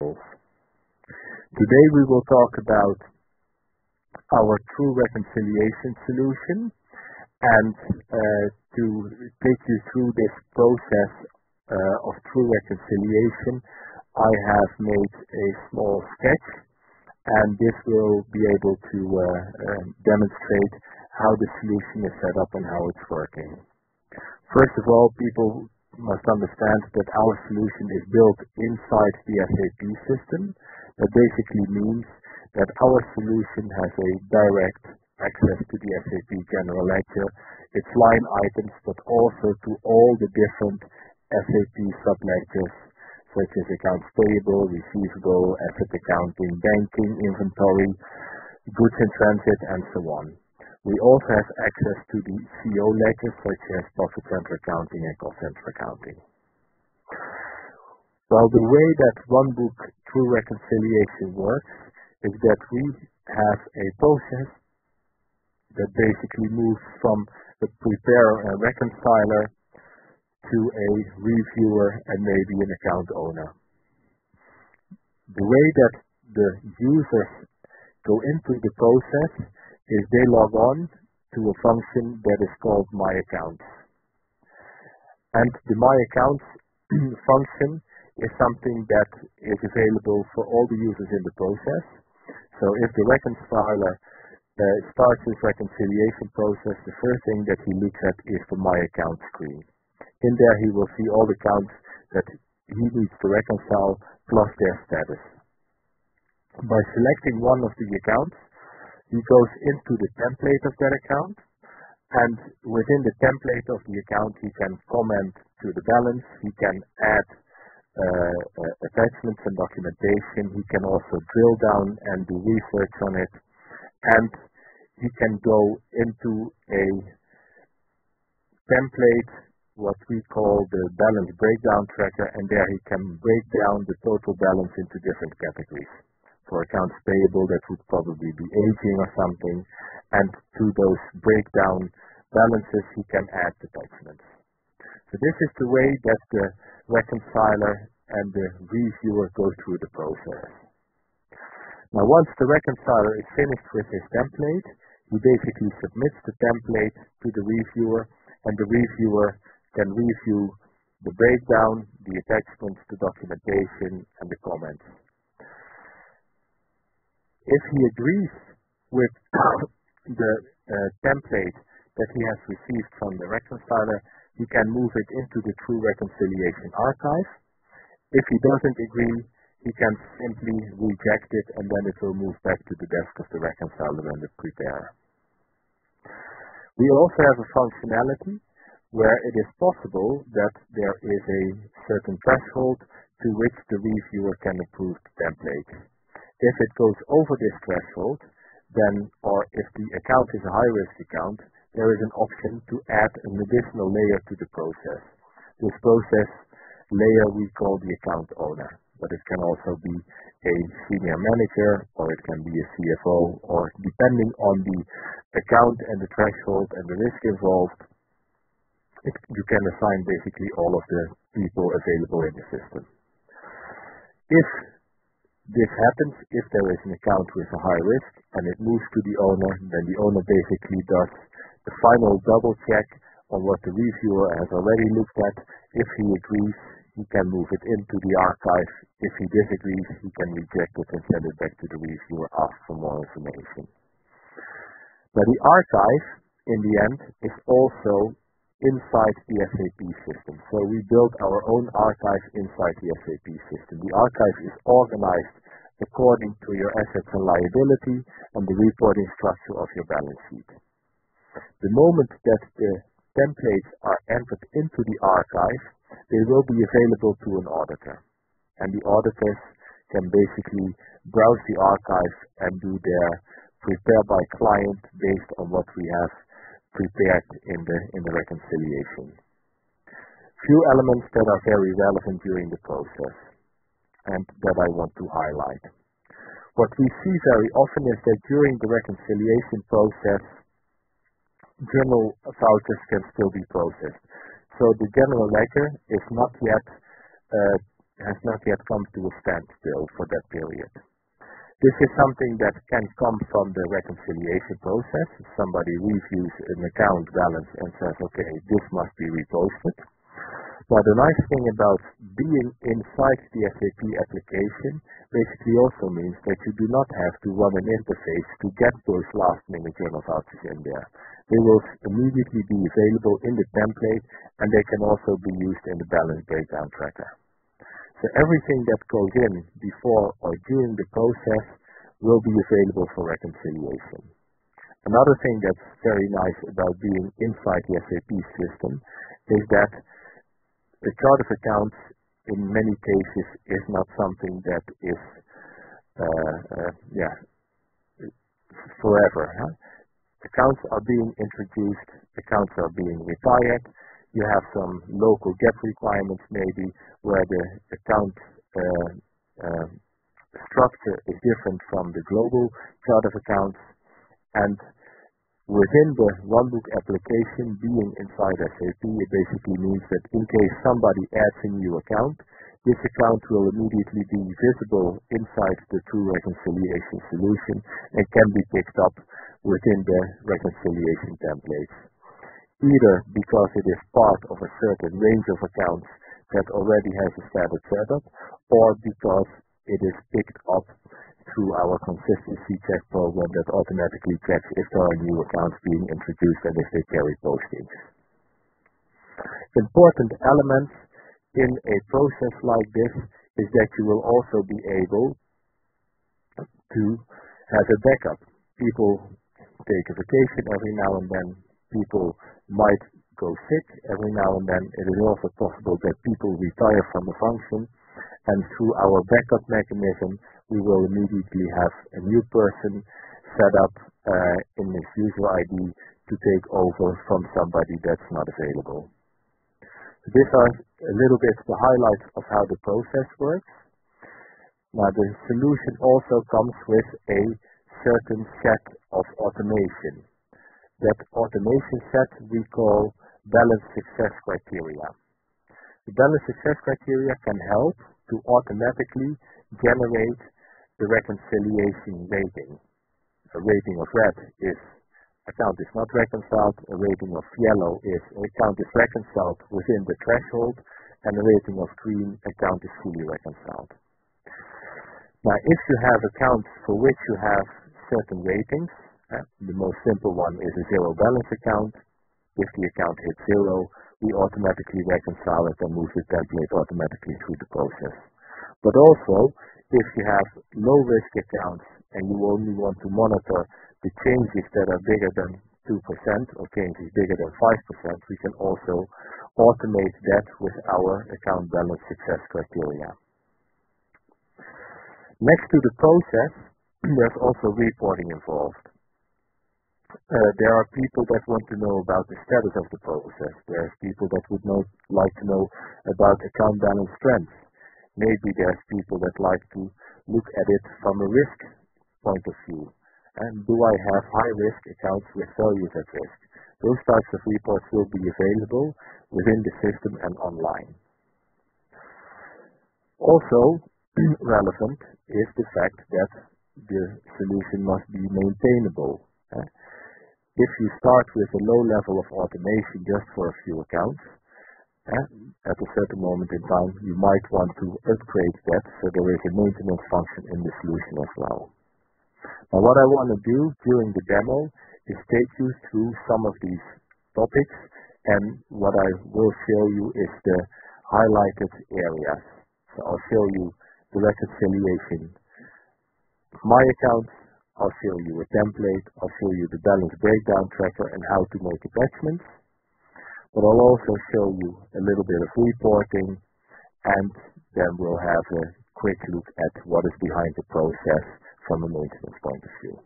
examples. Today we will talk about our true reconciliation solution, and to take you through this process of true reconciliation, I have made a small sketch, and this will be able to demonstrate how the solution is set up and how it's working. First of all, people must understand that our solution is built inside the SAP system. That basically means that our solution has a direct access to the SAP General Ledger, its line items, but also to all the different SAP subledgers, such as accounts payable, receivable, asset accounting, banking, inventory, goods in transit, and so on. We also have access to the CO ledgers, such as profit center accounting and cost center accounting. Well, the way that OneBook True Reconciliation works is that we have a process that basically moves from the preparer and reconciler to a reviewer and maybe an account owner. The way that the users go into the process is they log on to a function that is called My Accounts. And the My Accounts function is something that is available for all the users in the process. So if the reconciler starts his reconciliation process, the first thing that he looks at is the My Account screen. In there he will see all the accounts that he needs to reconcile plus their status. By selecting one of the accounts, he goes into the template of that account, and within the template of the account he can comment to the balance, he can add attachments and documentation, he can also drill down and do research on it, and he can go into a template, what we call the balance breakdown tracker, and there he can break down the total balance into different categories. For accounts payable, that would probably be aging or something, and to those breakdown balances he can add attachments. So this is the way that the reconciler and the reviewer go through the process. Now once the reconciler is finished with his template, he basically submits the template to the reviewer, and the reviewer can review the breakdown, the attachments, the documentation, and the comments. If he agrees with the template that he has received from the reconciler, he can move it into the True Reconciliation archive. If he doesn't agree, he can simply reject it, and then it will move back to the desk of the reconciler and the preparer. We also have a functionality where it is possible that there is a certain threshold to which the reviewer can approve the template. If it goes over this threshold, then, or if the account is a high-risk account, there is an option to add an additional layer to the process. This process layer we call the account owner, but it can also be a senior manager, or it can be a CFO, or depending on the account and the threshold and the risk involved, you can assign basically all of the people available in the system. If this happens, if there is an account with a high risk and it moves to the owner, then the owner basically does the final double check on what the reviewer has already looked at. If he agrees, he can move it into the archive. If he disagrees, he can reject it and send it back to the reviewer, ask for more information. Now the archive, in the end, is also inside the SAP system. So we built our own archive inside the SAP system. The archive is organized according to your assets and liability and the reporting structure of your balance sheet. The moment that the templates are entered into the archive, they will be available to an auditor. And the auditors can basically browse the archive and do their prepare by client based on what we have prepared in the reconciliation. Few elements that are very relevant during the process and that I want to highlight. What we see very often is that during the reconciliation process, journal vouchers can still be processed. So the general ledger is not yet has not yet come to a standstill for that period. This is something that can come from the reconciliation process. Somebody reviews an account balance and says, okay, this must be reposted. But the nice thing about being inside the SAP application basically also means that you do not have to run an interface to get those last-minute journal vouchers in there. They will immediately be available in the template, and they can also be used in the balance breakdown tracker. So everything that goes in before or during the process will be available for reconciliation. Another thing that's very nice about being inside the SAP system is that the chart of accounts in many cases is not something that is forever. Accounts are being introduced, accounts are being retired. You have some local gap requirements maybe where the account structure is different from the global chart of accounts, and within the runbook application being inside SAP, it basically means that in case somebody adds a new account, this account will immediately be visible inside the true reconciliation solution and can be picked up within the reconciliation templates, either because it is part of a certain range of accounts that already has a standard setup, or because it is picked up through our consistency check program that automatically checks if there are new accounts being introduced and if they carry postings. Important elements in a process like this is that you will also be able to have a backup. People take a vacation every now and then. People might go sick every now and then. It is also possible that people retire from a function, and through our backup mechanism, we will immediately have a new person set up in this user ID to take over from somebody that's not available. These are a little bit the highlights of how the process works. Now, the solution also comes with a certain set of automation. That automation set we call balance success criteria. The balance success criteria can help to automatically generate the reconciliation rating. A rating of red is account is not reconciled, a rating of yellow is account is reconciled within the threshold, and a rating of green account is fully reconciled. Now, if you have accounts for which you have certain ratings, the most simple one is a zero balance account. If the account hits zero, we automatically reconcile it and move the template automatically through the process. But also, if you have low risk accounts and you only want to monitor the changes that are bigger than 2% or changes bigger than 5%, we can also automate that with our account balance success criteria. Next to the process, there's also reporting involved. There are people that want to know about the status of the process. There's people that would like to know about account balance trends. Maybe there's people that like to look at it from a risk point of view. And do I have high-risk accounts with values at risk? Those types of reports will be available within the system and online. Also relevant is the fact that the solution must be maintainable. If you start with a low level of automation just for a few accounts, at a certain moment in time, you might want to upgrade that so there is a maintenance function in the solution as well. Now, what I want to do during the demo is take you through some of these topics, and what I will show you is the highlighted areas. So I'll show you the reconciliation of my accounts, I'll show you a template, I'll show you the balance breakdown tracker and how to make attachments, but I'll also show you a little bit of reporting, and then we'll have a quick look at what is behind the process from a maintenance point of view.